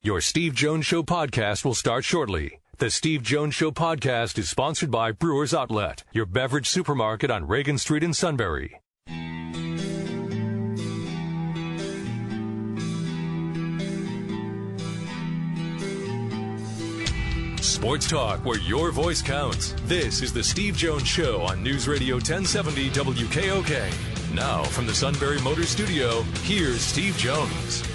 Your Steve Jones Show podcast will start shortly. The Steve Jones Show podcast is sponsored by Brewers Outlet, your beverage supermarket on Reagan Street in Sunbury. Sports talk where your voice counts. This is the Steve Jones Show on News Radio 1070 WKOK. Now, from the Sunbury Motor Studio, here's Steve Jones.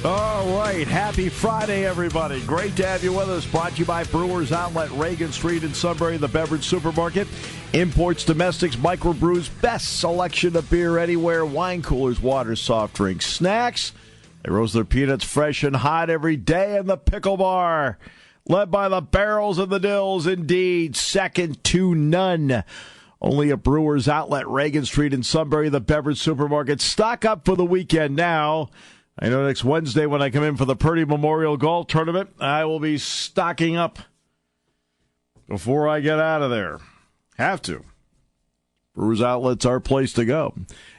All right, happy Friday, everybody. Great to have you with us. Brought to you by Brewers Outlet, Reagan Street in Sunbury, the beverage supermarket. Imports, domestics, microbrews, best selection of beer anywhere. Wine coolers, water, soft drinks, snacks. They roast their peanuts fresh and hot every day in the Pickel Bar. Led by the Barrels and the Dills, indeed, second to none. Only at Brewers Outlet, Reagan Street in Sunbury, the beverage supermarket. Stock up for the weekend now. I know next Wednesday when I come in for the Purdy Memorial Golf Tournament, I will be stocking up before I get out of there. Have to. Brewers Outlet's our place to go.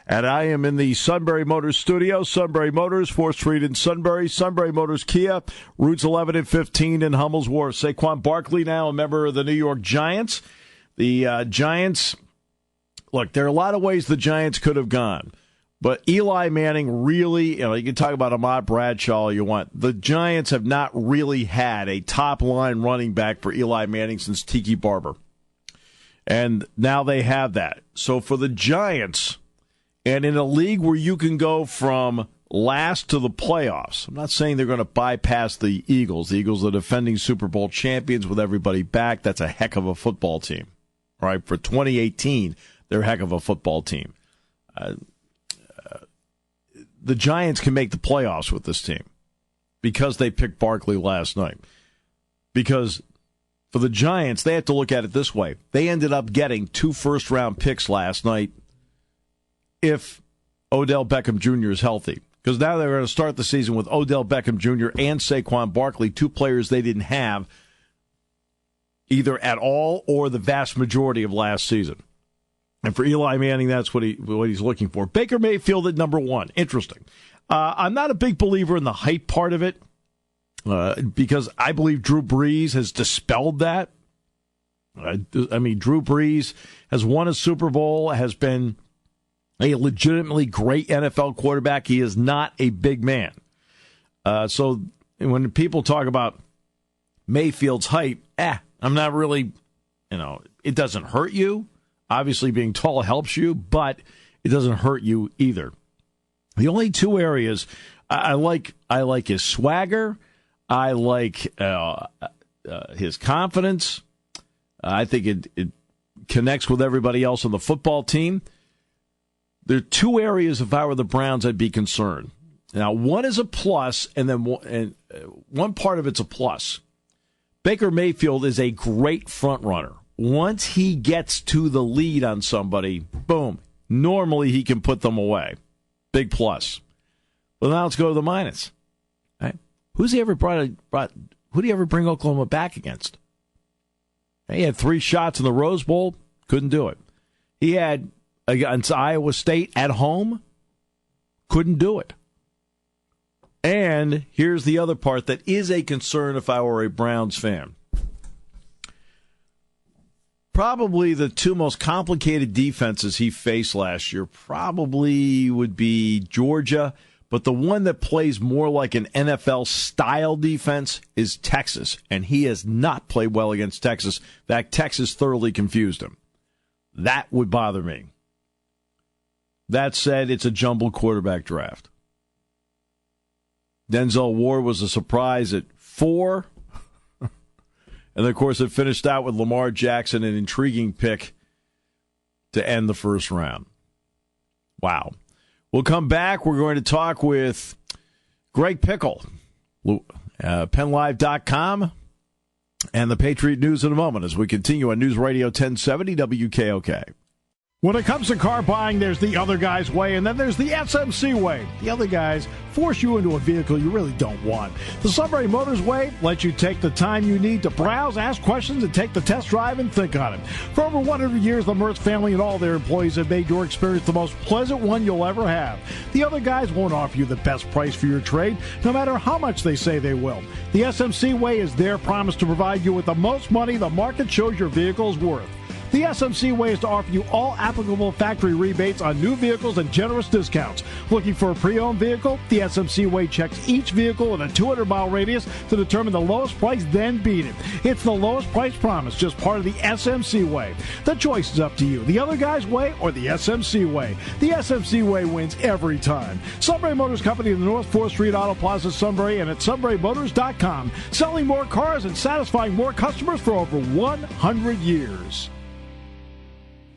And I am in the Sunbury Motors studio. Sunbury Motors, 4th Street in Sunbury. Sunbury Motors Kia, routes 11 and 15 in Hummel's Wharf. Saquon Barkley now a member of the New York Giants. The Giants, look, there are a lot of ways the Giants could have gone. But Eli Manning really, you can talk about Ahmad Bradshaw all you want. The Giants have not really had a top-line running back for Eli Manning since Tiki Barber. And now they have that. So for the Giants, and in a league where you can go from last to the playoffs, I'm not saying they're going to bypass the Eagles. The Eagles are defending Super Bowl champions with everybody back. That's a heck of a football team. All right, for 2018, they're a heck of a football team. The Giants can make the playoffs with this team because they picked Barkley last night. Because for the Giants, they have to look at it this way. They ended up getting 2 first-round picks last night if Odell Beckham Jr. is healthy. Because now they're going to start the season with Odell Beckham Jr. and Saquon Barkley, 2 players they didn't have either at all or the vast majority of last season. And for Eli Manning, that's what he's looking for. Baker Mayfield at number 1. Interesting. I'm not a big believer in the hype part of it because I believe Drew Brees has dispelled that. I mean, Drew Brees has won a Super Bowl, has been a legitimately great NFL quarterback. He is not a big man. So when people talk about Mayfield's hype, I'm not really, it doesn't hurt you. Obviously, being tall helps you, but it doesn't hurt you either. The only 2 areas I like his swagger. I like his confidence. I think it connects with everybody else on the football team. There are 2 areas, if I were the Browns, I'd be concerned. Now, one is a plus, and then one part of it's a plus. Baker Mayfield is a great front runner. Once he gets to the lead on somebody, boom, normally he can put them away. Big plus. But now let's go to the minus. Right? Who do you ever bring Oklahoma back against? He had 3 shots in the Rose Bowl, couldn't do it. He had against Iowa State at home, couldn't do it. And here's the other part that is a concern if I were a Browns fan. Probably the 2 most complicated defenses he faced last year probably would be Georgia, but the one that plays more like an NFL-style defense is Texas, and he has not played well against Texas. In fact, Texas thoroughly confused him. That would bother me. That said, it's a jumbled quarterback draft. Denzel Ward was a surprise at 4. And, of course, it finished out with Lamar Jackson, an intriguing pick to end the first round. Wow. We'll come back. We're going to talk with Greg Pickel, PennLive.com, and the Patriot News in a moment as we continue on News Radio 1070 WKOK. When it comes to car buying, there's the other guy's way, and then there's the SMC way. The other guys force you into a vehicle you really don't want. The Sunbury Motors way lets you take the time you need to browse, ask questions, and take the test drive and think on it. For over 100 years, the Mertz family and all their employees have made your experience the most pleasant one you'll ever have. The other guys won't offer you the best price for your trade, no matter how much they say they will. The SMC way is their promise to provide you with the most money the market shows your vehicle is worth. The SMC way is to offer you all applicable factory rebates on new vehicles and generous discounts. Looking for a pre-owned vehicle? The SMC way checks each vehicle in a 200-mile radius to determine the lowest price, then beat it. It's the lowest price promise, just part of the SMC way. The choice is up to you, the other guy's way or the SMC way. The SMC way wins every time. Sunbury Motors Company in the North 4th Street Auto Plaza, Sunbury, and at sunburymotors.com. Selling more cars and satisfying more customers for over 100 years.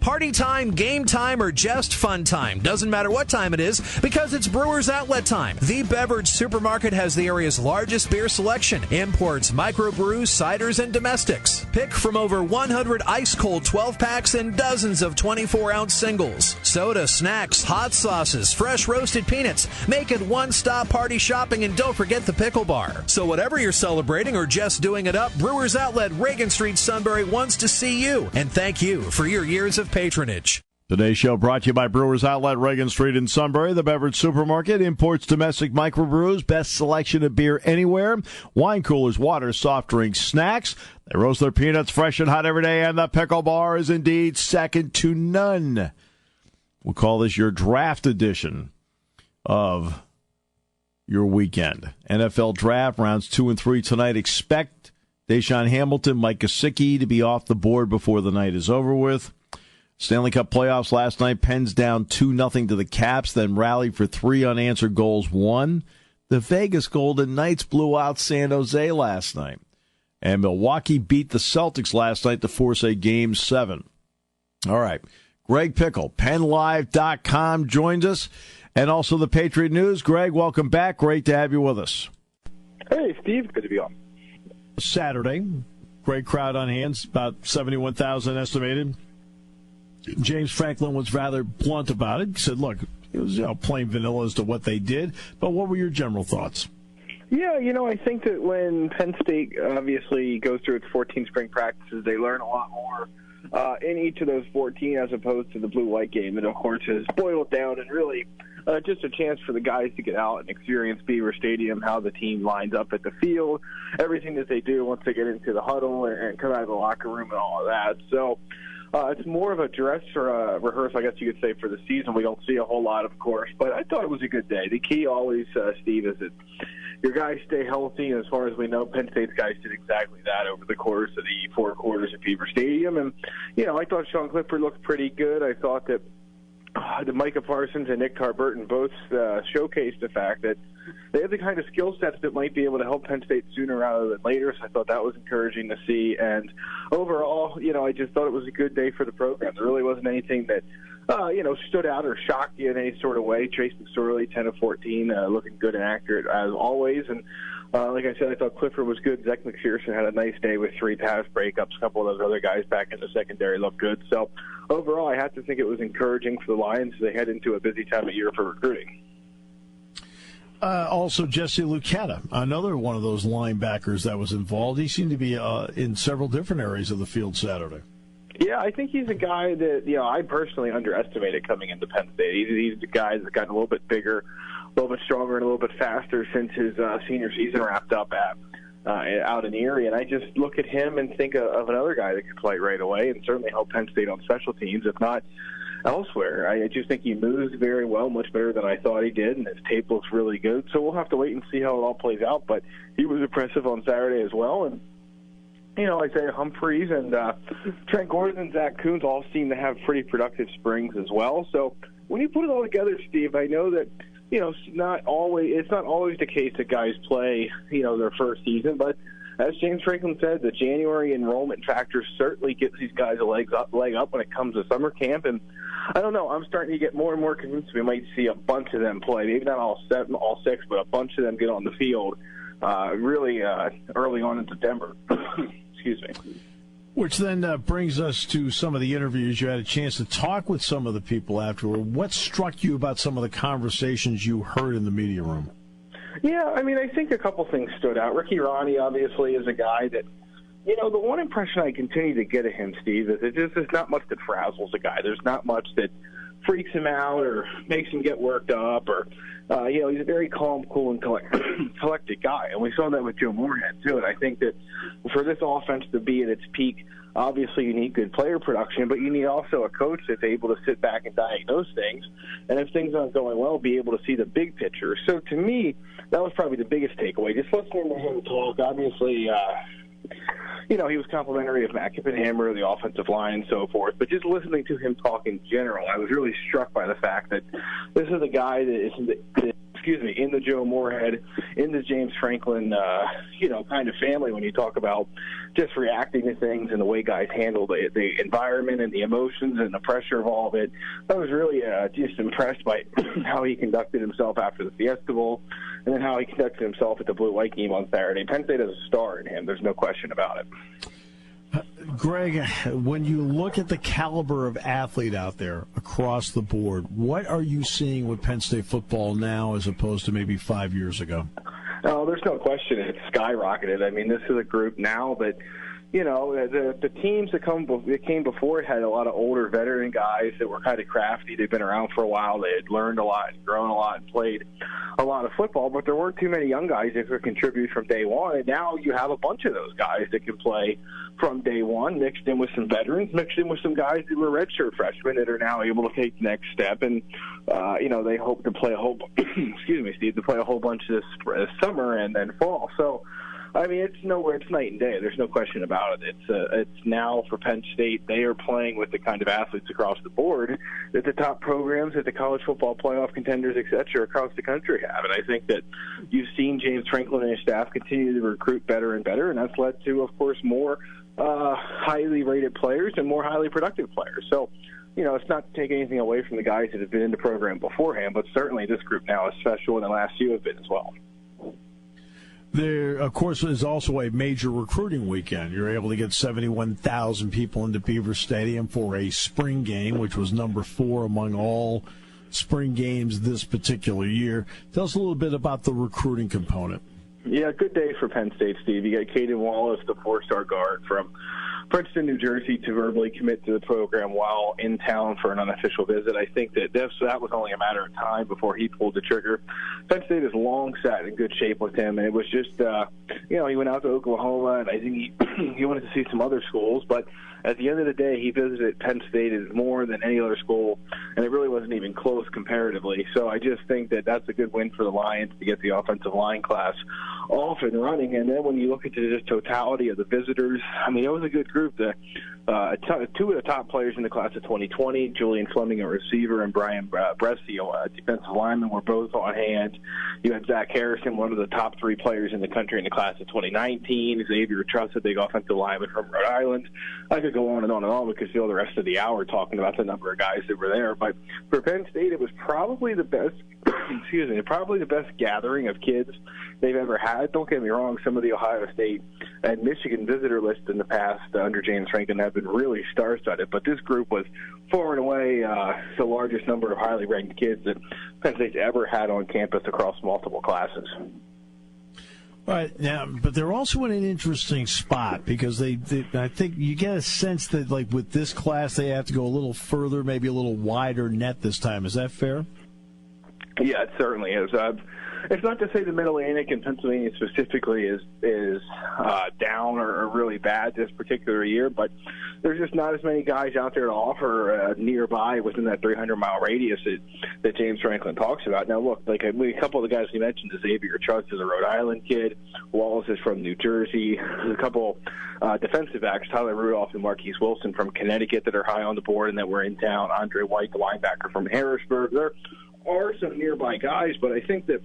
Party time, game time, or just fun time. Doesn't matter what time it is, because it's Brewers Outlet time. The beverage supermarket has the area's largest beer selection. Imports, microbrews, ciders, and domestics. Pick from over 100 ice-cold 12-packs and dozens of 24-ounce singles. Soda, snacks, hot sauces, fresh roasted peanuts. Make it one-stop party shopping, and don't forget the Pickel Bar. So whatever you're celebrating or just doing it up, Brewers Outlet, Reagan Street, Sunbury wants to see you. And thank you for your years of patronage. Today's show brought to you by Brewers Outlet, Reagan Street in Sunbury, the beverage supermarket, imports domestic microbrews, best selection of beer anywhere, wine coolers, water, soft drinks, snacks. They roast their peanuts fresh and hot every day, and the Pickle Bar is indeed second to none. We'll call this your draft edition of your weekend. NFL Draft, rounds 2 and 3 tonight. Expect Deshaun Hamilton, Mike Gesicki to be off the board before the night is over with. Stanley Cup playoffs last night. Penn's down 2-0 to the Caps, then rallied for 3 unanswered goals, won. The Vegas Golden Knights blew out San Jose last night. And Milwaukee beat the Celtics last night to force a Game 7. All right. Greg Pickel, PennLive.com, joins us. And also the Patriot News. Greg, welcome back. Great to have you with us. Hey, Steve. Good to be on. Saturday. Great crowd on hand. About 71,000 estimated. James Franklin was rather blunt about it. He said, look, it was plain vanilla as to what they did. But what were your general thoughts? Yeah, I think that when Penn State obviously goes through its 14 spring practices, they learn a lot more in each of those 14 as opposed to the blue-white game. And, of course, has boiled down and really just a chance for the guys to get out and experience Beaver Stadium, how the team lines up at the field, everything that they do once they get into the huddle and come out of the locker room and all of that. So it's more of a dress or a rehearsal, I guess you could say, for the season. We don't see a whole lot, of course, but I thought it was a good day. The key always, Steve, is that your guys stay healthy, and as far as we know, Penn State's guys did exactly that over the course of the 4 quarters at Beaver Stadium. And, I thought Sean Clifford looked pretty good. I thought that Micah Parsons and Nick Tarburton both showcased the fact that they have the kind of skill sets that might be able to help Penn State sooner rather than later, so I thought that was encouraging to see. And overall, I just thought it was a good day for the program. There really wasn't anything that, stood out or shocked you in any sort of way. Trace McSorley, 10 of 14, looking good and accurate as always. And like I said, I thought Clifford was good. Zach McPherson had a nice day with 3 pass breakups. A couple of those other guys back in the secondary looked good. So overall, I have to think it was encouraging for the Lions as they head into a busy time of year for recruiting. Also, Jesse Lucchetta, another one of those linebackers that was involved. He seemed to be in several different areas of the field Saturday. Yeah, I think he's a guy that, I personally underestimated coming into Penn State. He's the guy that's gotten a little bit bigger, a little bit stronger, and a little bit faster since his senior season wrapped up out in Erie. And I just look at him and think of another guy that could play right away and certainly help Penn State on special teams, if not elsewhere. I just think he moves very well, much better than I thought he did, and his tape looks really good. So we'll have to wait and see how it all plays out. But he was impressive on Saturday as well. And Isaiah Humphreys and Trent Gordon and Zach Kuntz all seem to have pretty productive springs as well. So when you put it all together, Steve, I know that it's not always the case that guys play their first season, but as James Franklin said, the January enrollment factor certainly gives these guys a leg up when it comes to summer camp. And I don't know, I'm starting to get more and more convinced we might see a bunch of them play. Maybe not all 6, but a bunch of them get on the field really early on in September. Excuse me. Which then brings us to some of the interviews. You had a chance to talk with some of the people afterward. What struck you about some of the conversations you heard in the media room? Yeah, I mean, I think a couple things stood out. Ricky Ronnie obviously is a guy that, the one impression I continue to get of him, Steve, is there's not much that frazzles a guy. There's not much that freaks him out or makes him get worked up or, he's a very calm, cool, and collected guy. And we saw that with Joe Moorhead, too. And I think that for this offense to be at its peak, obviously you need good player production, but you need also a coach that's able to sit back and diagnose things. And if things aren't going well, be able to see the big picture. So to me, that was probably the biggest takeaway. Just listening to him talk, obviously, he was complimentary of Matt Kippenhammer, the offensive line, and so forth. But just listening to him talk in general, I was really struck by the fact that this is a guy that is in the Joe Moorhead, in the James Franklin, kind of family when you talk about just reacting to things and the way guys handle the environment and the emotions and the pressure of all of it. I was really just impressed by how he conducted himself after the Fiesta Bowl and then how he conducted himself at the Blue-White game on Saturday. Penn State has a star in him. There's no question about it. Greg, when you look at the caliber of athlete out there across the board, what are you seeing with Penn State football now as opposed to maybe 5 years ago? Oh, there's no question it's skyrocketed. I mean, this is a group now that, the teams that came before it had a lot of older veteran guys that were kind of crafty. They'd been around for a while. They had learned a lot, grown a lot, and played a lot of football, but there weren't too many young guys that could contribute from day one. And now you have a bunch of those guys that can play from day one, mixed in with some veterans, mixed in with some guys who were redshirt freshmen that are now able to take the next step. And, they hope to play a whole, to play a whole bunch this summer and then fall. So, I mean, it's night and day. There's no question about it. It's now for Penn State. They are playing with the kind of athletes across the board that the top programs at the college football playoff contenders, et cetera, across the country have. And I think that you've seen James Franklin and his staff continue to recruit better and better, and that's led to, of course, more highly rated players and more highly productive players. So, it's not to take anything away from the guys that have been in the program beforehand, but certainly this group now is special, and the last few have been as well. There, of course, is also a major recruiting weekend. You're able to get 71,000 people into Beaver Stadium for a spring game, which was number 4 among all spring games this particular year. Tell us a little bit about the recruiting component. Yeah, good day for Penn State, Steve. You got Caden Wallace, the 4-star guard from Princeton, New Jersey, to verbally commit to the program while in town for an unofficial visit. I think that was only a matter of time before he pulled the trigger. Penn State has long sat in good shape with him, and it was just, he went out to Oklahoma, and I think he wanted to see some other schools, but at the end of the day, he visited Penn State more than any other school, and it really wasn't even close comparatively. So I just think that that's a good win for the Lions to get the offensive line class off and running. And then when you look at the just totality of the visitors, I mean, it was a good group. Two of the top players in the class of 2020, Julian Fleming, a receiver, and Brian Bresci, a defensive lineman, were both on hand. You had Zach Harrison, one of the top 3 players in the country in the class of 2019. Xavier Truss, a big offensive lineman from Rhode Island. I could go on and on and on. We could fill the rest of the hour talking about the number of guys that were there. But for Penn State, it was probably the best gathering of kids they've ever had. Don't get me wrong, some of the Ohio State and Michigan visitor lists in the past under James Franklin have been really star-studded, but this group was far and away the largest number of highly ranked kids that Penn State's ever had on campus across multiple classes. Right now, but they're also in an interesting spot because they I think you get a sense that, like, with this class, they have to go a little further, maybe a little wider net this time. Is that fair? Yeah, it certainly is. It's not to say the Mid-Atlantic and Pennsylvania specifically is down or really bad this particular year, but there's just not as many guys out there to offer nearby within that 300-mile radius that James Franklin talks about. Now, look, like a couple of the guys you mentioned, Xavier Truss is a Rhode Island kid. Wallace is from New Jersey. There's a couple defensive backs, Tyler Rudolph and Marquise Wilson from Connecticut, that are high on the board and that were in town. Andre White, the linebacker from Harrisburg. There are some nearby guys, but I think that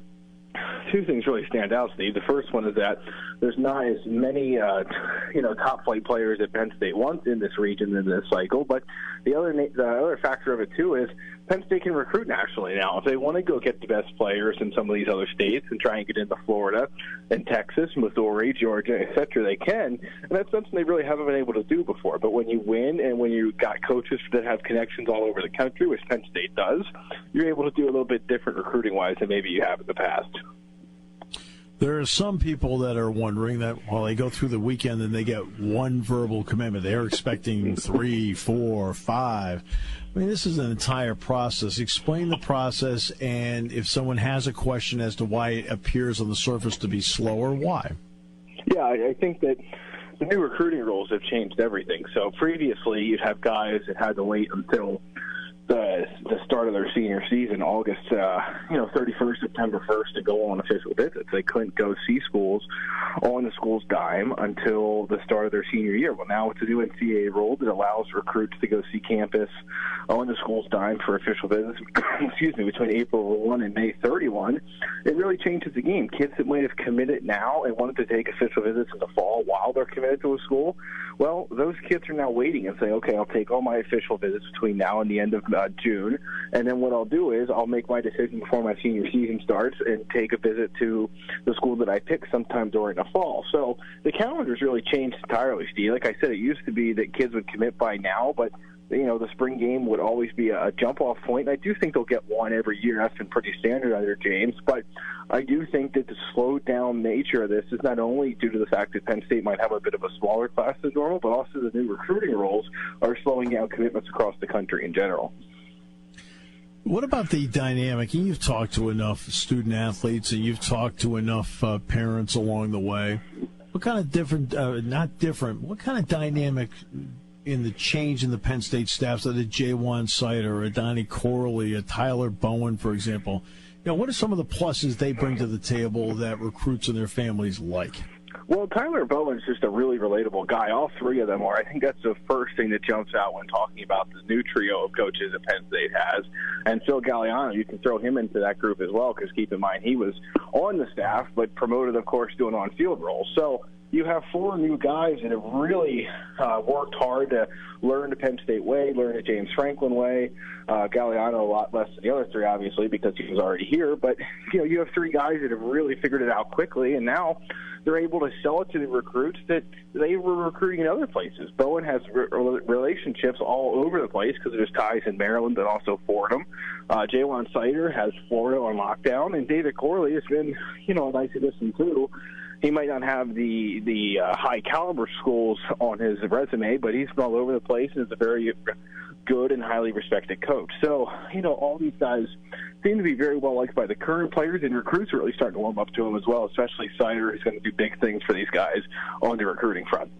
2 things really stand out, Steve. The first one is that there's not as many, top flight players that Penn State wants in this region in this cycle. But the other factor of it too is Penn State can recruit nationally now. If they want to go get the best players in some of these other states and try and get into Florida and Texas, Missouri, Georgia, et cetera, they can. And that's something they really haven't been able to do before. But when you win and when you got coaches that have connections all over the country, which Penn State does, you're able to do a little bit different recruiting-wise than maybe you have in the past. There are some people that are wondering that while they go through the weekend and they get one verbal commitment, they're expecting 3, 4, 5. I mean, this is an entire process. Explain the process, and if someone has a question as to why it appears on the surface to be slower, why? Yeah, I think that the new recruiting rules have changed everything. So previously, you'd have guys that had to wait until the start of their senior season, August 31st, September 1st, to go on official visits. They couldn't go see schools on the school's dime until the start of their senior year. Well, now with the new NCAA rule that allows recruits to go see campus on the school's dime for official visits, between April 1 and May 31, it really changes the game. Kids that might have committed now and wanted to take official visits in the fall while they're committed to a school, well, those kids are now waiting and saying, okay, I'll take all my official visits between now and the end of June, and then what I'll do is I'll make my decision before my senior season starts and take a visit to the school that I pick sometime during the fall. So the calendar's really changed entirely, Steve. Like I said, it used to be that kids would commit by now, but the spring game would always be a jump-off point. I do think they'll get one every year. That's been pretty standard under James. But I do think that the slowed-down nature of this is not only due to the fact that Penn State might have a bit of a smaller class than normal, but also the new recruiting rules are slowing down commitments across the country in general. What about the dynamic? You've talked to enough student athletes and you've talked to enough parents along the way. What kind of what kind of dynamic in the change in the Penn State staffs, like a Jaywan Sider, a Donnie Corley, a Tyler Bowen, for example? What are some of the pluses they bring to the table that recruits and their families like? Well, Tyler Bowen's just a really relatable guy. All three of them are. I think that's the first thing that jumps out when talking about the new trio of coaches that Penn State has. And Phil Galliano, you can throw him into that group as well, because keep in mind he was on the staff, but promoted, of course, doing on-field roles. So you have four new guys that have really worked hard to learn the Penn State way, learn the James Franklin way. Galliano a lot less than the other three, obviously, because he was already here. But, you have three guys that have really figured it out quickly, and now they're able to sell it to the recruits that they were recruiting in other places. Bowen has relationships all over the place because of his ties in Maryland and also Fordham. Jaywan Sider has Florida on lockdown, and David Corley has been, a nice addition too. He might not have the high caliber schools on his resume, but he's been all over the place and is a very good and highly respected coach. So, all these guys seem to be very well liked by the current players, and recruits are really starting to warm up to him as well, especially Sider, who's going to do big things for these guys on the recruiting front.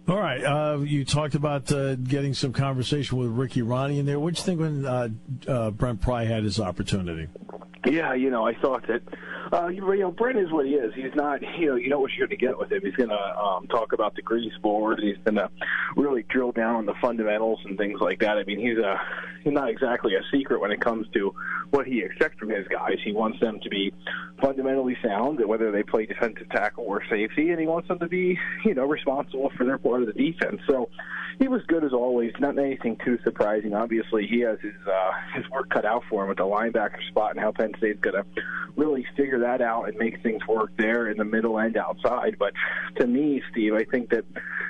All right. You talked about getting some conversation with Ricky Ronnie in there. What did you think when Brent Pry had his opportunity? Yeah, I thought that, Brent is what he is. He's not, you know what you're going to get with him. He's going to talk about the grease board. He's going to really drill down on the fundamentals and things like that. I mean, he's not exactly a secret when it comes to what he expects from his guys. He wants them to be fundamentally sound, whether they play defensive tackle or safety, and he wants them to be, responsible for their part of the defense. So he was good as always. Not anything too surprising. Obviously, he has his work cut out for him at the linebacker spot and how Penn State's going to really figure that out and make things work there in the middle and outside. But to me, Steve, I think that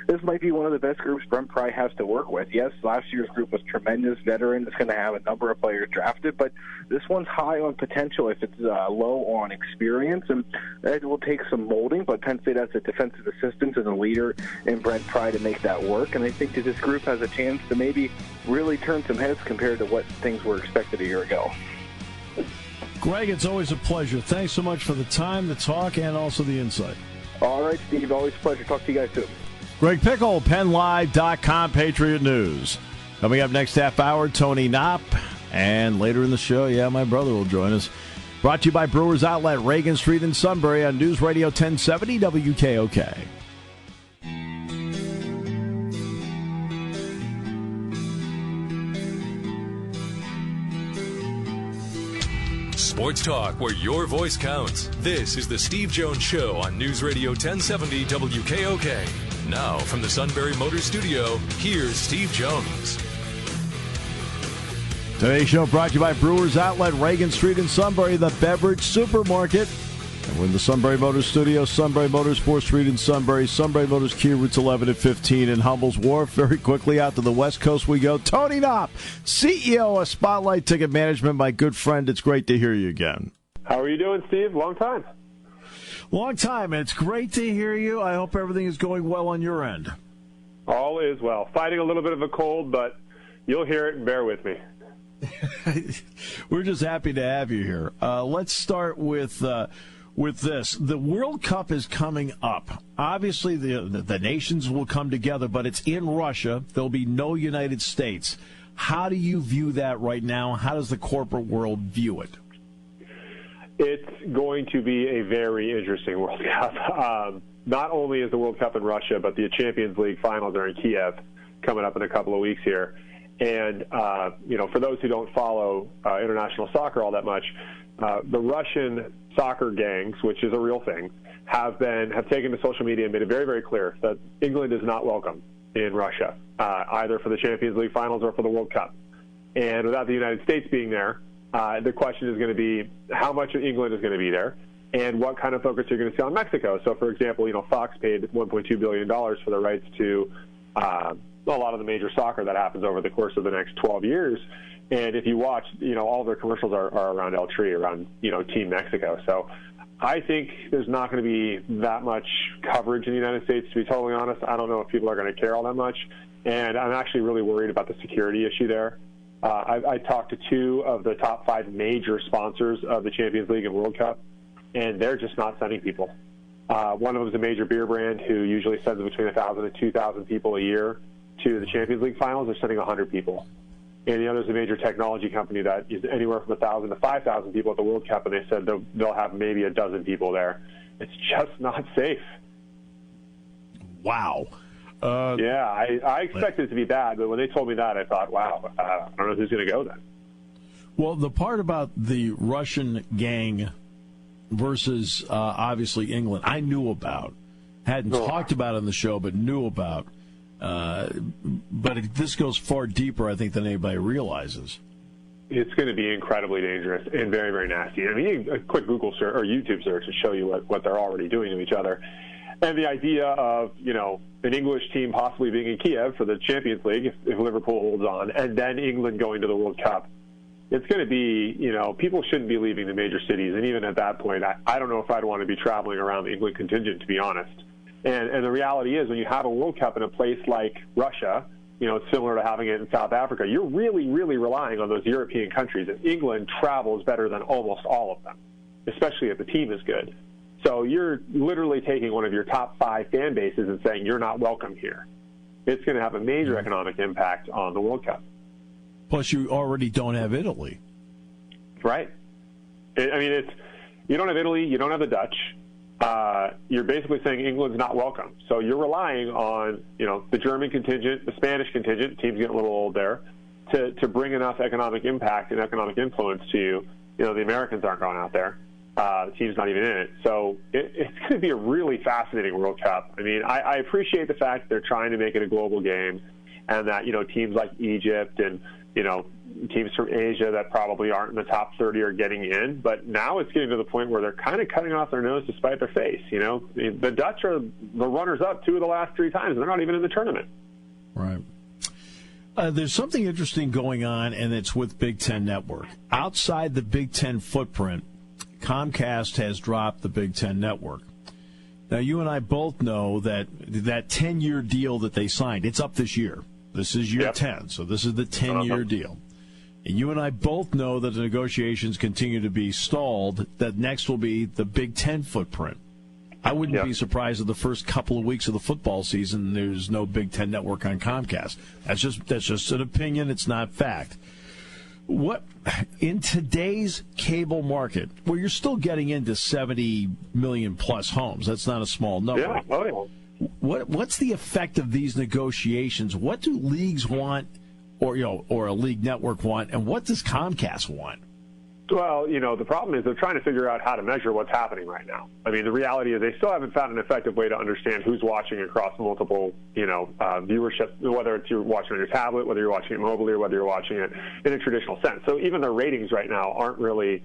this might be one of the best groups Brent Pry has to work with. Yes, last year's group was tremendous. Veteran. It's going to have a number of players drafted, but this one's high on potential if it's low on experience, and it will take some molding, but Penn State has a defensive assistant and a leader in Brent Pry to make that work, and I think that this group has a chance to maybe really turn some heads compared to what things were expected a year ago. Greg, it's always a pleasure. Thanks so much for the time, the talk, and also the insight. All right, Steve. Always a pleasure. Talk to you guys soon. Greg Pickel, PennLive.com, Patriot News. Coming up next half hour, Tony Knopp. And later in the show, my brother will join us. Brought to you by Brewers Outlet, Reagan Street in Sunbury on News Radio 1070 WKOK. Sports talk where your voice counts. This is the Steve Jones Show on News Radio 1070 WKOK. Now, from the Sunbury Motor Studio, here's Steve Jones. Today's show brought to you by Brewers Outlet, Reagan Street in Sunbury, the beverage supermarket. And we're in the Sunbury Motors studio, Sunbury Motors, 4th Street in Sunbury, Sunbury Motors, Kia routes 11 and 15 in Hummel's Wharf. Very quickly out to the West Coast we go. Tony Knopp, CEO of Spotlight Ticket Management, my good friend. It's great to hear you again. How are you doing, Steve? Long time. Long time. It's great to hear you. I hope everything is going well on your end. All is well. Fighting a little bit of a cold, but you'll hear it and bear with me. We're just happy to have you here. Let's start with this. The World Cup is coming up. Obviously, the nations will come together, but it's in Russia. There'll be no United States. How do you view that right now? How does the corporate world view it? It's going to be a very interesting World Cup. Not only is the World Cup in Russia, but the Champions League finals are in Kiev coming up in a couple of weeks here. And, for those who don't follow international soccer all that much, the Russian soccer gangs, which is a real thing, have taken to social media and made it very, very clear that England is not welcome in Russia, either for the Champions League finals or for the World Cup. And without the United States being there, the question is going to be how much of England is going to be there and what kind of focus you're going to see on Mexico. So, for example, Fox paid $1.2 billion for the rights to a lot of the major soccer that happens over the course of the next 12 years. And if you watch, all their commercials are around El Tri, around, Team Mexico. So I think there's not going to be that much coverage in the United States, to be totally honest. I don't know if people are going to care all that much. And I'm actually really worried about the security issue there. I talked to two of the top 5 major sponsors of the Champions League and World Cup, and they're just not sending people. One of them is a major beer brand who usually sends between 1,000 and 2,000 people a year to the Champions League finals. They're sending 100 people. And the other is a major technology company that is anywhere from 1,000 to 5,000 people at the World Cup, and they said they'll have maybe a dozen people there. It's just not safe. Wow. Yeah, I expected it to be bad, but when they told me that, I thought, wow, I don't know who's going to go then. Well, the part about the Russian gang versus, obviously, England, I knew about. Hadn't talked about on the show, but knew about. But this goes far deeper, I think, than anybody realizes. It's going to be incredibly dangerous and very, very nasty. I mean, a quick Google search or YouTube search to show you what they're already doing to each other. And the idea of, an English team possibly being in Kiev for the Champions League if Liverpool holds on, and then England going to the World Cup. It's going to be, people shouldn't be leaving the major cities. And even at that point, I don't know if I'd want to be traveling around the England contingent, to be honest. And the reality is when you have a World Cup in a place like Russia, it's similar to having it in South Africa, you're really, really relying on those European countries. And England travels better than almost all of them, especially if the team is good. So you're literally taking one of your top 5 fan bases and saying you're not welcome here. It's going to have a major economic impact on the World Cup. Plus, you already don't have Italy. Right. You don't have Italy, you don't have the Dutch. You're basically saying England's not welcome. So you're relying on, the German contingent, the Spanish contingent, team's getting a little old there, to bring enough economic impact and economic influence to you. The Americans aren't going out there. The team's not even in it. So it's going to be a really fascinating World Cup. I mean, I appreciate the fact that they're trying to make it a global game and that, teams like Egypt and, teams from Asia that probably aren't in the top 30 are getting in. But now it's getting to the point where they're kind of cutting off their nose to spite their face. The Dutch are the runners-up 2 of the last 3 times. They're not even in the tournament. Right. There's something interesting going on, and it's with Big Ten Network. Outside the Big Ten footprint, Comcast has dropped the Big Ten Network. Now, you and I both know that 10-year deal that they signed, it's up this year. This is year 10, so this is the 10-year deal. And you and I both know that the negotiations continue to be stalled, that next will be the Big Ten footprint. I wouldn't be surprised if the first couple of weeks of the football season there's no Big Ten Network on Comcast. That's just an opinion. It's not fact. What in today's cable market, where you're still getting into 70 million plus homes, that's not a small number. Yeah. Oh, yeah. What's the effect of these negotiations? What do leagues want, or a league network want, and what does Comcast want? Well, the problem is they're trying to figure out how to measure what's happening right now. I mean, the reality is they still haven't found an effective way to understand who's watching across multiple, viewership, whether it's you're watching on your tablet, whether you're watching it mobily, or whether you're watching it in a traditional sense. So even their ratings right now aren't really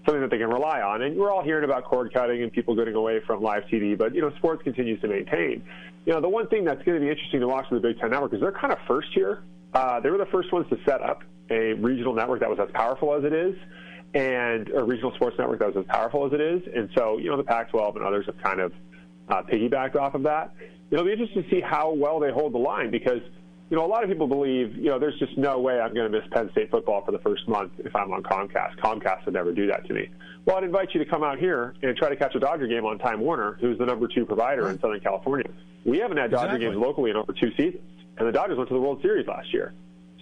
something that they can rely on. And we're all hearing about cord cutting and people getting away from live TV, but, sports continues to maintain. The one thing that's going to be interesting to watch with the Big Ten Network is they're kind of first here. They were the first ones to set up a regional network that was as powerful as it is, and a regional sports network that was as powerful as it is. And so, the Pac-12 and others have kind of piggybacked off of that. It'll be interesting to see how well they hold the line because, a lot of people believe, there's just no way I'm going to miss Penn State football for the first month if I'm on Comcast. Comcast would never do that to me. Well, I'd invite you to come out here and try to catch a Dodger game on Time Warner, who's the number 2 provider in Southern California. We haven't had Dodger games locally in over 2 seasons, and the Dodgers went to the World Series last year.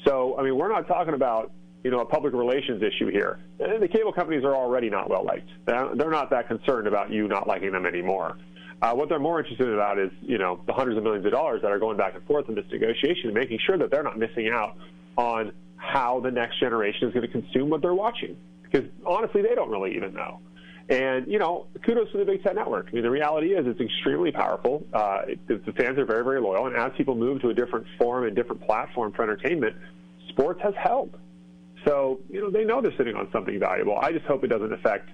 So, I mean, we're not talking about, a public relations issue here. The cable companies are already not well liked. They're not that concerned about you not liking them anymore. What they're more interested about is, the hundreds of millions of dollars that are going back and forth in this negotiation and making sure that they're not missing out on how the next generation is going to consume what they're watching. Because, honestly, they don't really even know. And, kudos to the Big Ten Network. I mean, the reality is it's extremely powerful. The fans are very, very loyal. And as people move to a different form and different platform for entertainment, sports has help. So, they know they're sitting on something valuable. I just hope it doesn't affect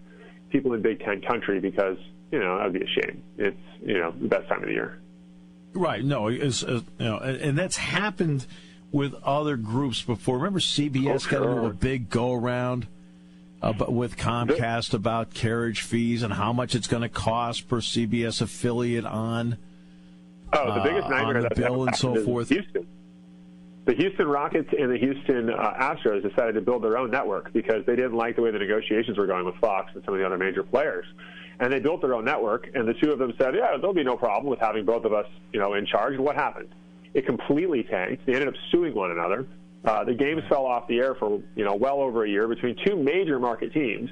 people in Big Ten country because, that would be a shame. It's, the best time of the year. Right. No, it's, and that's happened with other groups before. Remember CBS got into a big go-around but with Comcast about carriage fees and how much it's going to cost per CBS affiliate on the biggest nightmare on the bill and so forth. Houston. The Houston Rockets and the Houston Astros decided to build their own network because they didn't like the way the negotiations were going with Fox and some of the other major players. And they built their own network, and the two of them said, yeah, there'll be no problem with having both of us, in charge. And what happened? It completely tanked. They ended up suing one another. The games fell off the air for, well over a year between two major market teams.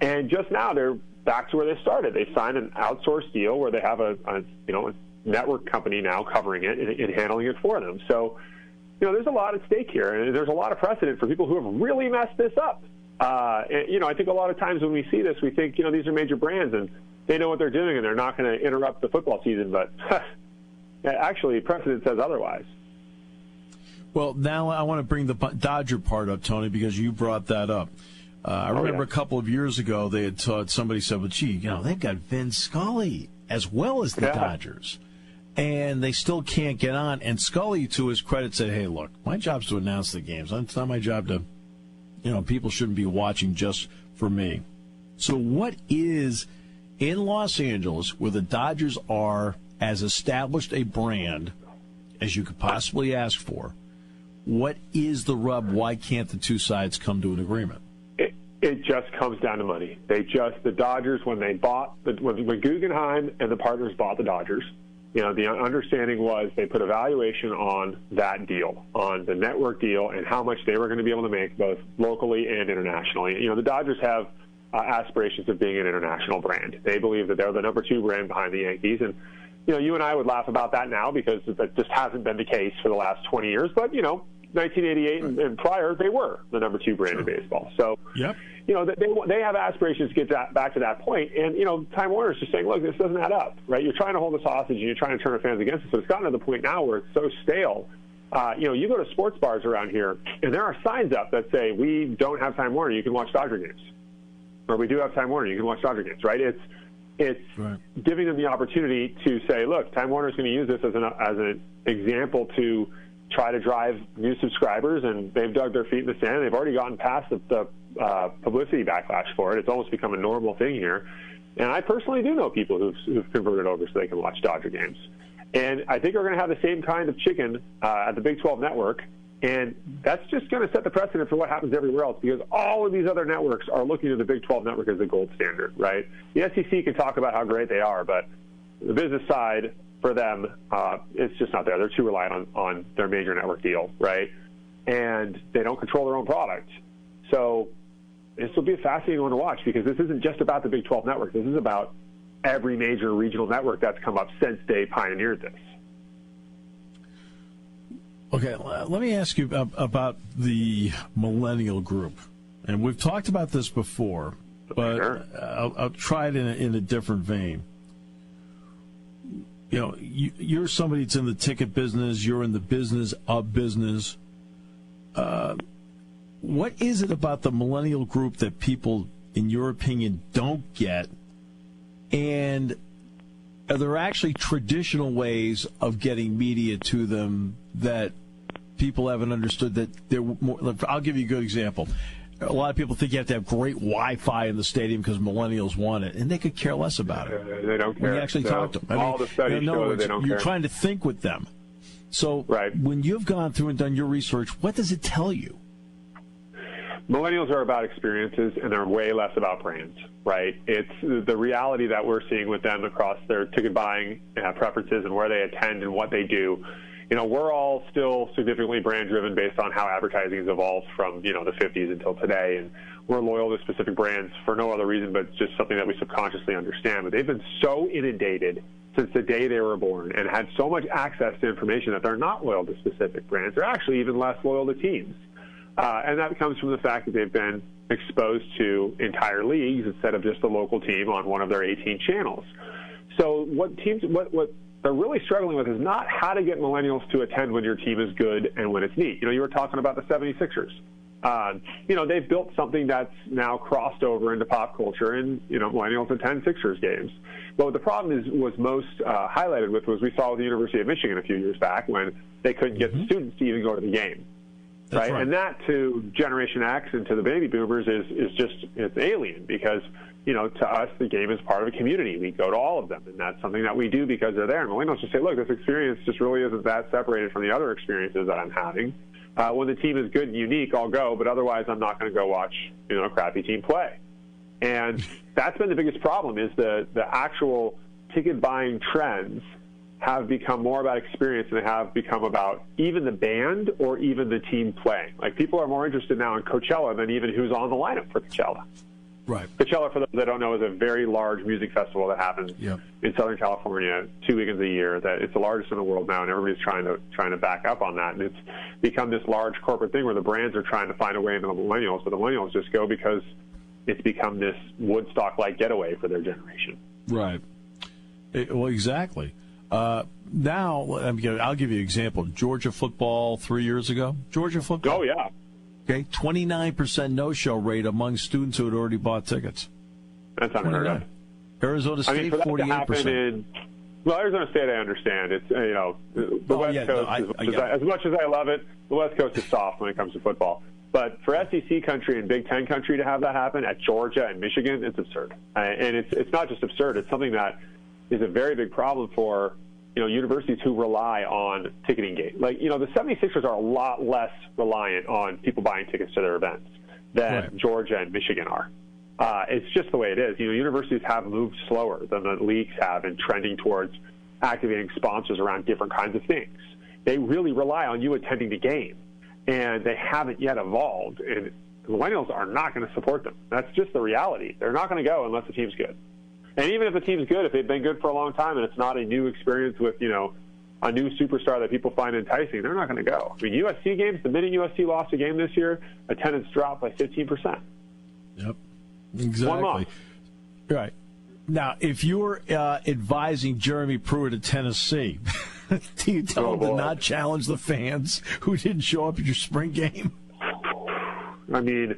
And just now they're back to where they started. They signed an outsourced deal where they have a network company now covering it and handling it for them. So, there's a lot at stake here, and there's a lot of precedent for people who have really messed this up. I think a lot of times when we see this, we think, these are major brands, and they know what they're doing, and they're not going to interrupt the football season. But actually, precedent says otherwise. Well, now I want to bring the Dodger part up, Tony, because you brought that up. I remember a couple of years ago, they had somebody said, well, gee, they've got Vin Scully as well as the Dodgers. And they still can't get on. And Scully, to his credit, said, hey, look, my job's to announce the games. It's not my job to, people shouldn't be watching just for me. So what is, in Los Angeles, where the Dodgers are as established a brand as you could possibly ask for, what is the rub? Why can't the two sides come to an agreement? It just comes down to money. The Dodgers, when Guggenheim and the partners bought the Dodgers, the understanding was they put a valuation on that deal, on the network deal, and how much they were going to be able to make both locally and internationally. The Dodgers have aspirations of being an international brand. They believe that they're the number 2 brand behind the Yankees. And, you and I would laugh about that now because that just hasn't been the case for the last 20 years. But, 1988 and prior, they were the number 2 brand in baseball. So, they have aspirations to get back to that point. And, Time Warner's just saying, look, this doesn't add up, right? You're trying to hold us hostage and you're trying to turn our fans against us. So it's gotten to the point now where it's so stale. You go to sports bars around here, and there are signs up that say, we don't have Time Warner, you can watch Dodger games. Or we do have Time Warner, you can watch Dodger games, right? It's giving them the opportunity to say, look, Time Warner's going to use this as an example to try to drive new subscribers, and they've dug their feet in the sand. They've already gotten past the publicity backlash for it. It's almost become a normal thing here. And I personally do know people who've converted over so they can watch Dodger games. And I think we're going to have the same kind of chicken at the Big 12 network. And that's just going to set the precedent for what happens everywhere else because all of these other networks are looking at the Big 12 network as the gold standard, right? The SEC can talk about how great they are, but the business side for them, it's just not there. They're too reliant on their major network deal, right? And they don't control their own product. So this will be a fascinating one to watch because this isn't just about the Big 12 network. This is about every major regional network that's come up since they pioneered this. Okay, let me ask you about the millennial group. and we've talked about this before, but sure. I'll try it in a different vein. You know, you're somebody that's in the ticket business. You're in the business of business. What is it about the millennial group that people, in your opinion, don't get? And are there actually traditional ways of getting media to them that people haven't understood? That they're more. I'll give you a good example. A lot of people think you have to have great Wi-Fi in the stadium because millennials want it, and they could care less about it. They don't care. When you actually talk to them. All the studies show that they don't care. You're trying to think with them. So when you've gone through and done your research, what does it tell you? Millennials are about experiences, and they're way less about brands, right? It's the reality that we're seeing with them across their ticket buying preferences and where they attend and what they do. You know, we're all still significantly brand-driven based on how advertising has evolved from, the 50s until today. And we're loyal to specific brands for no other reason but just something that we subconsciously understand. But they've been so inundated since the day they were born and had so much access to information that they're not loyal to specific brands. They're actually even less loyal to teams. And that comes from the fact that they've been exposed to entire leagues instead of just a local team on one of their 18 channels. So what they're really struggling with is not how to get millennials to attend when your team is good and when it's neat. You were talking about the 76ers. They've built something that's now crossed over into pop culture, and, millennials attend Sixers games. But what the problem was most highlighted with was we saw with the University of Michigan a few years back when they couldn't get the students to even go to the game. Right? And that to Generation X and to the baby boomers is just, it's alien because, to us, the game is part of a community. We go to all of them, and that's something that we do because they're there. And millennials just say, look, this experience just really isn't that separated from the other experiences that I'm having. When the team is good and unique, I'll go, but otherwise I'm not going to go watch, a crappy team play. And that's been the biggest problem is the actual ticket buying trends have become more about experience than they have become about even the band or even the team playing. Like, people are more interested now in Coachella than even who's on the lineup for Coachella. Right. Coachella, for those that don't know, is a very large music festival that happens in Southern California 2 weekends a year. That it's the largest in the world now, and everybody's trying to back up on that. And it's become this large corporate thing where the brands are trying to find a way into the millennials, but the millennials just go because it's become this Woodstock-like getaway for their generation. Right. Well, exactly. Now, I'll give you an example. Georgia football 3 years ago. Georgia football. Oh, yeah. Okay, 29% no-show rate among students who had already bought tickets. That's unheard of. Arizona State, 48%. Arizona State, I understand. It's the West Coast. As much as I love it, the West Coast is soft when it comes to football. But for SEC country and Big Ten country to have that happen at Georgia and Michigan, it's absurd. And it's not just absurd; it's something that is a very big problem for universities who rely on ticketing gate. Like, the 76ers are a lot less reliant on people buying tickets to their events than Georgia and Michigan are. It's just the way it is. Universities have moved slower than the leagues have in trending towards activating sponsors around different kinds of things. They really rely on you attending the game, and they haven't yet evolved, and millennials are not going to support them. That's just the reality. They're not going to go unless the team's good. And even if the team's good, if they've been good for a long time and it's not a new experience with, a new superstar that people find enticing, they're not going to go. I mean, USC games, the minute USC lost a game this year, attendance dropped by 15%. Yep, exactly. 1 month. Right. Now, if you're advising Jeremy Pruitt at Tennessee, do you tell him to not challenge the fans who didn't show up at your spring game? I mean,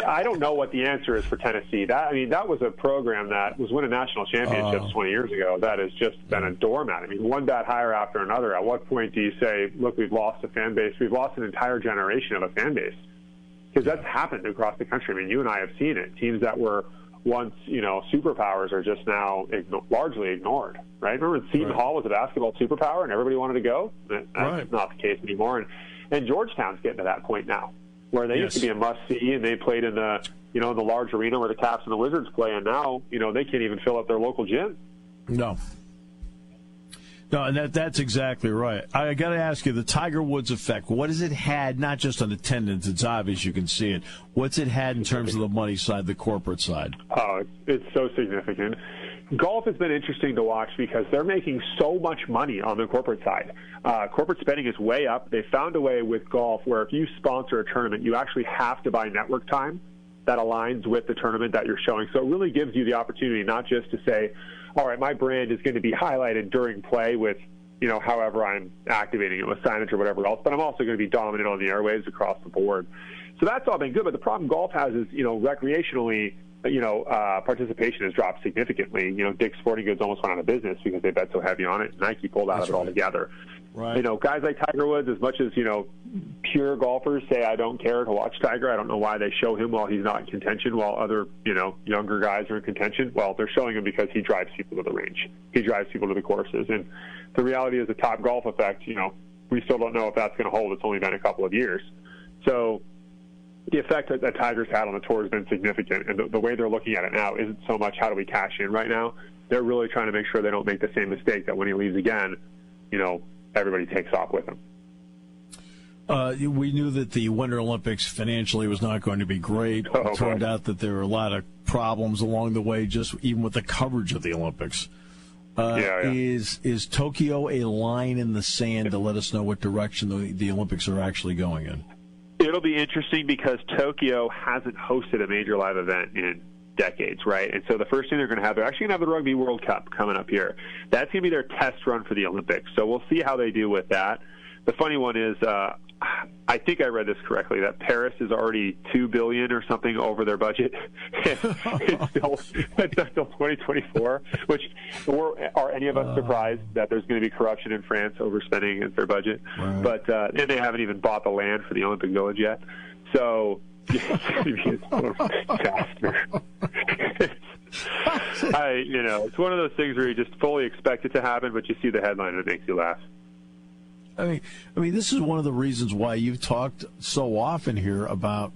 I don't know what the answer is for Tennessee. That was a program that was winning national championships 20 years ago. That has just been a doormat. I mean, one bad hire after another. At what point do you say, look, we've lost a fan base? We've lost an entire generation of a fan base. Because that's happened across the country. I mean, you and I have seen it. Teams that were once, superpowers are just now largely ignored, right? Remember when Seton Hall was a basketball superpower and everybody wanted to go? That's not the case anymore. And Georgetown's getting to that point now, where they used to be a must-see, and they played in the, in the large arena where the Caps and the Wizards play, and now, they can't even fill up their local gym. No. No, and that's exactly right. I got to ask you, the Tiger Woods effect, what has it had, not just on attendance, it's obvious you can see it, what's it had in terms of the money side, the corporate side? Oh, it's so significant. Golf has been interesting to watch because they're making so much money on the corporate side. Corporate spending is way up. They found a way with golf where if you sponsor a tournament, you actually have to buy network time that aligns with the tournament that you're showing. So it really gives you the opportunity not just to say, all right, my brand is going to be highlighted during play with, however I'm activating it with signage or whatever else, but I'm also going to be dominant on the airwaves across the board. So that's all been good, but the problem golf has is, recreationally, participation has dropped significantly. Dick's Sporting Goods almost went out of business because they bet so heavy on it. Nike pulled out of it altogether. Right. Guys like Tiger Woods, as much as, pure golfers say, I don't care to watch Tiger, I don't know why they show him while he's not in contention, while other, younger guys are in contention. Well, they're showing him because he drives people to the range. He drives people to the courses. And the reality is the Top Golf effect, we still don't know if that's going to hold. It's only been a couple of years. So the effect that Tiger's had on the tour has been significant. And the way they're looking at it now isn't so much how do we cash in right now. They're really trying to make sure they don't make the same mistake that when he leaves again, everybody takes off with him. We knew that the Winter Olympics financially was not going to be great. It turned out that there were a lot of problems along the way, just even with the coverage of the Olympics. Is Tokyo a line in the sand to let us know what direction the Olympics are actually going in? It'll be interesting because Tokyo hasn't hosted a major live event in decades, right? And so the first thing they're going to have, they're actually going to have the Rugby World Cup coming up here. That's going to be their test run for the Olympics. So we'll see how they do with that. The funny one is, I think I read this correctly, that Paris is already $2 billion or something over their budget. It's still 2024, which are any of us surprised that there's going to be corruption in France overspending against their budget? Right. But and they haven't even bought the land for the Olympic Village yet. So it's going to be a total disaster. It's one of those things where you just fully expect it to happen, but you see the headline and it makes you laugh. I mean, this is one of the reasons why you've talked so often here about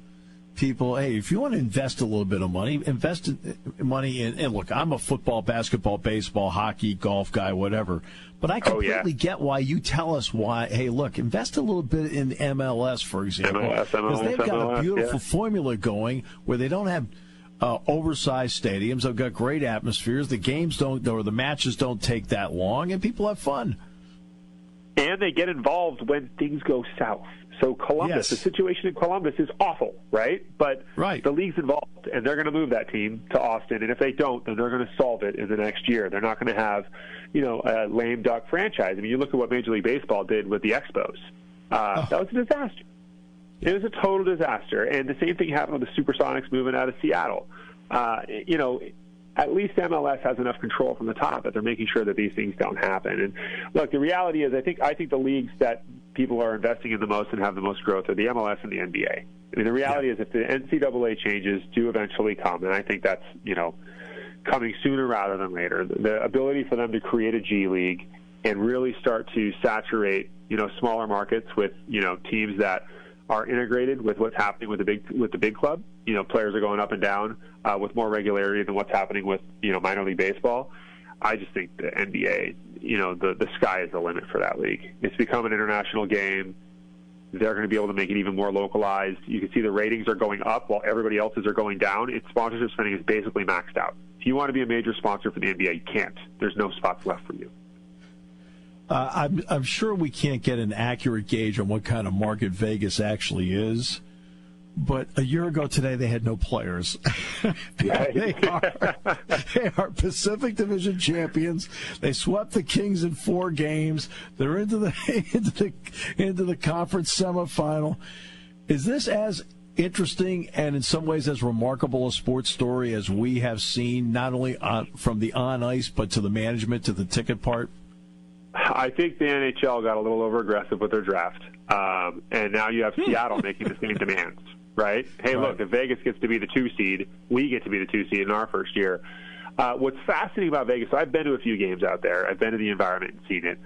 people, hey, if you want to invest a little bit of money, invest money in, and look, I'm a football, basketball, baseball, hockey, golf guy, whatever, but I completely get why you tell us why, hey, look, invest a little bit in MLS, for example, because they've got a beautiful formula going where they don't have oversized stadiums, they've got great atmospheres, the games or the matches don't take that long, and people have fun. And they get involved when things go south. So Columbus, the situation in Columbus is awful, right? But the league's involved, and they're going to move that team to Austin. And if they don't, then they're going to solve it in the next year. They're not going to have, a lame duck franchise. I mean, you look at what Major League Baseball did with the Expos. That was a disaster. It was a total disaster. And the same thing happened with the Supersonics moving out of Seattle. At least MLS has enough control from the top that they're making sure that these things don't happen. And look, the reality is I think the leagues that people are investing in the most and have the most growth are the MLS and the NBA. I mean, the reality is if the NCAA changes do eventually come, and I think that's, coming sooner rather than later, the ability for them to create a G League and really start to saturate, smaller markets with, teams that are integrated with what's happening with the big club. Players are going up and down with more regularity than what's happening with minor league baseball. I just think the NBA, the sky is the limit for that league. It's become an international game. They're going to be able to make it even more localized. You can see the ratings are going up while everybody else's are going down. Its sponsorship spending is basically maxed out. If you want to be a major sponsor for the NBA, you can't. There's no spots left for you. I'm sure we can't get an accurate gauge on what kind of market Vegas actually is, but a year ago today they had no players. They are Pacific Division champions. They swept the Kings in 4 games. They're into the conference semifinal. Is this as interesting and in some ways as remarkable a sports story as we have seen, not only from the on ice but to the management, to the ticket part? I think the NHL got a little over-aggressive with their draft, and now you have Seattle making the same demands, right? Hey, look, if Vegas gets to be the 2 seed, we get to be the 2 seed in our first year. What's fascinating about Vegas, so I've been to a few games out there. I've been to the environment and seen it.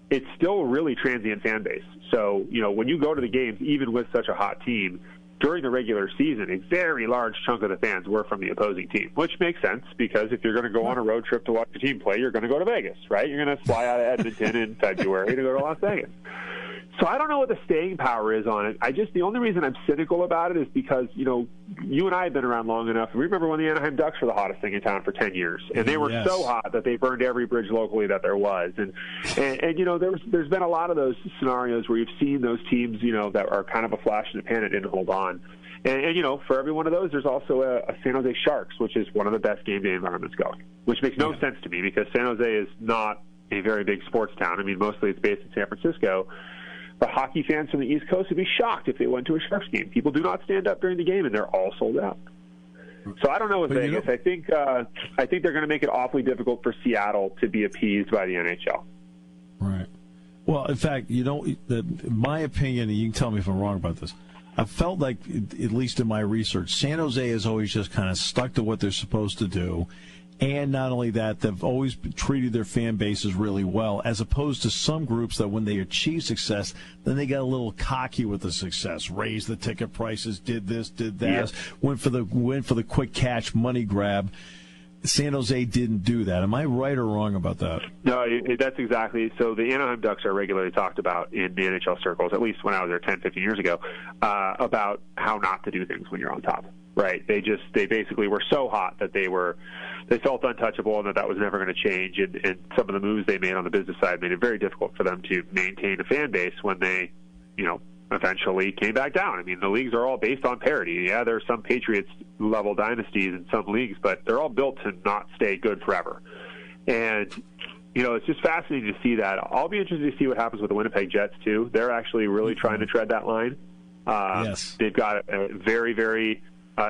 It's still a really transient fan base. So, when you go to the games, even with such a hot team, during the regular season, a very large chunk of the fans were from the opposing team, which makes sense because if you're going to go on a road trip to watch your team play, you're going to go to Vegas, right? You're going to fly out of Edmonton in February to go to Las Vegas. So I don't know what the staying power is on it. The only reason I'm cynical about it is because, you and I have been around long enough. Remember when the Anaheim Ducks were the hottest thing in town for 10 years, and they were so hot that they burned every bridge locally that there was. And there's been a lot of those scenarios where you've seen those teams, that are kind of a flash in the pan and didn't hold on. And for every one of those, there's also a San Jose Sharks, which is one of the best game day environments going, which makes no sense to me because San Jose is not a very big sports town. I mean, mostly it's based in San Francisco. But hockey fans from the East Coast would be shocked if they went to a Sharks game. People do not stand up during the game, and they're all sold out. So I don't know with Vegas. I think they're going to make it awfully difficult for Seattle to be appeased by the NHL. Right. Well, in fact, my opinion, and you can tell me if I'm wrong about this, I felt like, at least in my research, San Jose has always just kind of stuck to what they're supposed to do. And not only that, they've always treated their fan bases really well, as opposed to some groups that when they achieve success, then they got a little cocky with the success, raised the ticket prices, did this, did that, went for the quick cash money grab. San Jose didn't do that. Am I right or wrong about that? No, that's exactly. So the Anaheim Ducks are regularly talked about in the NHL circles, at least when I was there 10, 15 years ago, about how not to do things when you're on top. Right? They basically were so hot that they felt untouchable and that was never going to change. And some of the moves they made on the business side made it very difficult for them to maintain a fan base when they, eventually came back down. I mean, the leagues are all based on parity. Yeah, there are some Patriots-level dynasties in some leagues, but they're all built to not stay good forever. And, it's just fascinating to see that. I'll be interested to see what happens with the Winnipeg Jets, too. They're actually really trying to tread that line. They've got a very, very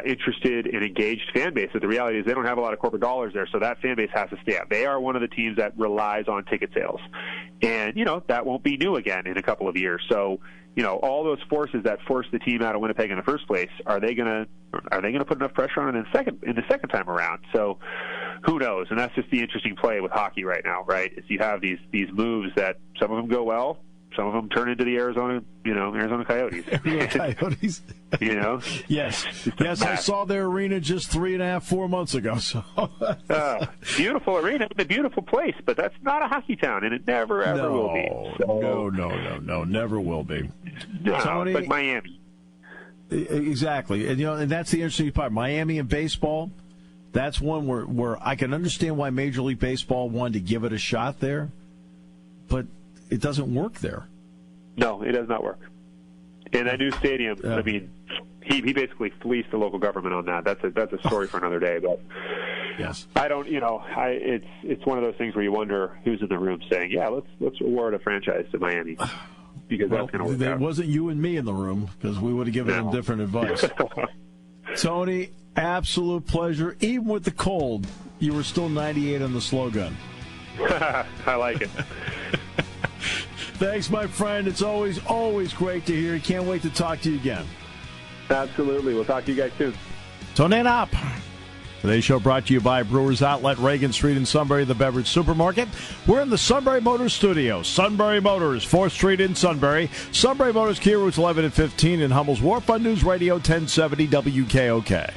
interested and engaged fan base. But the reality is they don't have a lot of corporate dollars there, so that fan base has to stay up. They are one of the teams that relies on ticket sales. And, that won't be new again in a couple of years. So, all those forces that forced the team out of Winnipeg in the first place, are they going to put enough pressure on it in the second time around? So who knows? And that's just the interesting play with hockey right now, right? Is you have these moves that some of them go well, some of them turn into the Arizona Coyotes. Coyotes. Yes, I saw their arena just 3.5-4 months ago. So beautiful arena, a beautiful place, but that's not a hockey town, and it never ever will be. So, no, never will be. No, Tony, it's like Miami. Exactly, and and that's the interesting part. Miami and baseball. That's one where I can understand why Major League Baseball wanted to give it a shot there, but it doesn't work there. No, it does not work. And that new stadium, I mean, he basically fleeced the local government on that. That's a story for another day. But yes, I don't. It's one of those things where you wonder who's in the room saying, "Yeah, let's award a franchise to Miami," because that's going to work out. It wasn't you and me in the room because we would have given them different advice. Tony, absolute pleasure. Even with the cold, you were still 98 on the slow gun. I like it. Thanks, my friend. It's always great to hear you. Can't wait to talk to you again. Absolutely. We'll talk to you guys soon. Tony Knopp. Today's show brought to you by Brewers Outlet, Reagan Street in Sunbury, the beverage supermarket. We're in the Sunbury Motors studio. Sunbury Motors, 4th Street in Sunbury. Sunbury Motors, Key Routes 11 and 15 in Hummel's Wharf on News Radio 1070 WKOK.